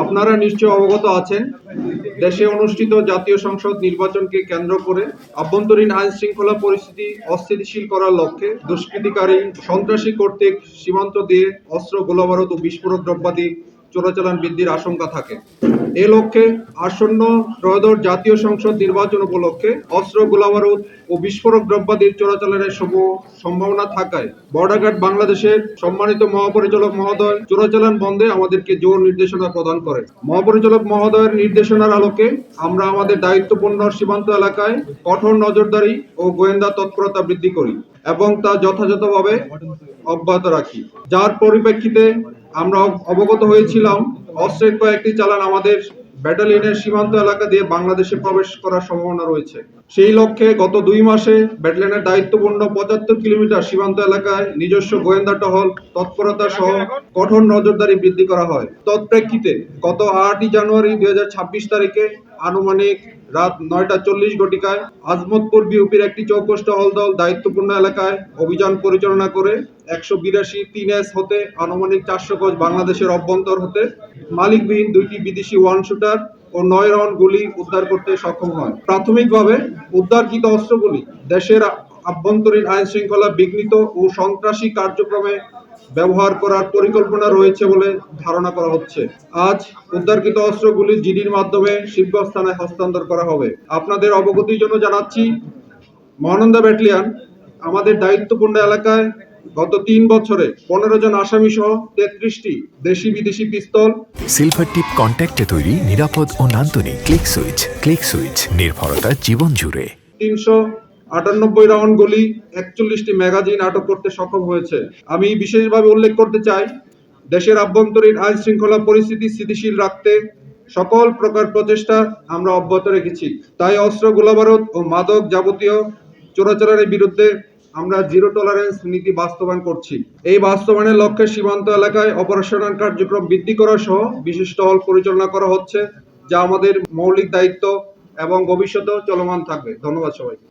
আপনারা নিশ্চয় অবগত আছেন, দেশে অনুষ্ঠিত জাতীয় সংসদ নির্বাচনকে কেন্দ্র করে আভ্যন্তরীণ আইন শৃঙ্খলা পরিস্থিতি অস্থিতিশীল করার লক্ষ্যে দুষ্কৃতিকারী সন্ত্রাসী কর্তৃক সীমান্ত দিয়ে অস্ত্র, গোলাবারুদ ও বিস্ফোরক দ্রব্যাদি চোরাচালান বৃদ্ধির আশঙ্কা থাকে। এ লক্ষ্যে আসন্ন ত্রয়োদশ জাতীয় সংসদ নির্বাচন উপলক্ষে অস্ত্র, গোলাবারুদ ও বিস্ফোরক দ্রব্যাদির চোরাচালানের সম্ভাবনা থাকায় বর্ডার গার্ড বাংলাদেশের সম্মানিত মহাপরিচালক মহোদয় চোরাচালান বন্ধে আমাদেরকে জোর নির্দেশনা প্রদান করেন। মহাপরিচালক মহোদয়ের নির্দেশনার আলোকে আমরা আমাদের দায়িত্বপূর্ণ সীমান্ত এলাকায় কঠোর নজরদারি ও গোয়েন্দা তৎপরতা বৃদ্ধি করি এবং তা যথাযথভাবে অব্যাহত রাখি। যার পরিপ্রেক্ষিতে আমরা অবগত হয়েছিলাম অস্ত্রের কয়েকটি চালান আমাদের ব্যাটালিয়নের সীমান্ত এলাকা দিয়ে বাংলাদেশে প্রবেশ করার সম্ভাবনা রয়েছে। সেই লক্ষ্যে গত 2 মাসে ব্যাটালিয়নের দায়িত্বপূর্ণ 75 কিলোমিটার সীমান্ত এলাকায় নিজস্ব গোয়েন্দা টহল তৎপরতা সহ কঠোর নজরদারি বৃদ্ধি করা হয়। তৎপ্রেক্ষিতে গত 8 জানুয়ারি 2026 তারিখে আনুমানিক রাত 9:40 ঘটিকায় আজমতপুর বিউপির একটি চৌকস টহল দল দায়িত্বপূর্ণ এলাকায় অভিযান পরিচালনা করে 182 3S হতে আনুমানিক 400 গজ বাংলাদেশের অভ্যন্তর হতে মালিকবিহীন 2টি বিদেশি ওয়ান শুটার ও 9 রাউন্ড গুলি উদ্ধার করতে সক্ষম হয়। প্রাথমিকভাবে উদ্ধারকৃত অস্ত্রগুলি দেশের আভ্যন্তরীণ আইন শৃঙ্খলা বিঘ্নিত ও সন্ত্রাসী কার্যক্রমে ব্যবহার করার পরিকল্পনা রয়েছে বলে ধারণা করা হচ্ছে। আজ উদ্ধারকৃত অস্ত্রগুলি জিডির মাধ্যমে শিবগঞ্জ থানায় হস্তান্তর করা হবে। আপনাদের অবগতির জন্য জানাচ্ছি, মহানন্দা ব্যাটালিয়ন আমাদের দায়িত্বপূর্ণ এলাকায় গত 3 বছরে 15 জন আসামি সহ 33টি দেশি বিদেশি পিস্তল, সিলভার টিপ কন্ট্যাক্টে তৈরি নিরাপদ ও নান্দনিক ক্লিক সুইচ নির্ভরতা জীবন জুড়ে 398 রাউন্ড গুলি, 41টি ম্যাগাজিন আটক করতে সক্ষম হয়েছে। আমি বিশেষভাবে উল্লেখ করতে চাই, দেশের আভ্যন্তরীণ আইন শৃঙ্খলা পরিস্থিতি স্থিতিশীল রাখতে সকল প্রকার প্রচেষ্টা আমরা অব্যাহত রেখেছি। তাই অস্ত্র, গোলাবারুদ ও মাদক যাবতীয় চোরাচালানের বিরুদ্ধে আমরা জিরো টলারেন্স নীতি বাস্তবায়ন করছি। এই বাস্তবায়নের লক্ষ্যে সীমান্ত এলাকায় অপারেশনাল কার্যক্রম বৃদ্ধি করা সহ বিশেষ টহল পরিচালনা করা হচ্ছে, যা আমাদের মৌলিক দায়িত্ব এবং ভবিষ্যতেও চলমান থাকবে। ধন্যবাদ সবাইকে।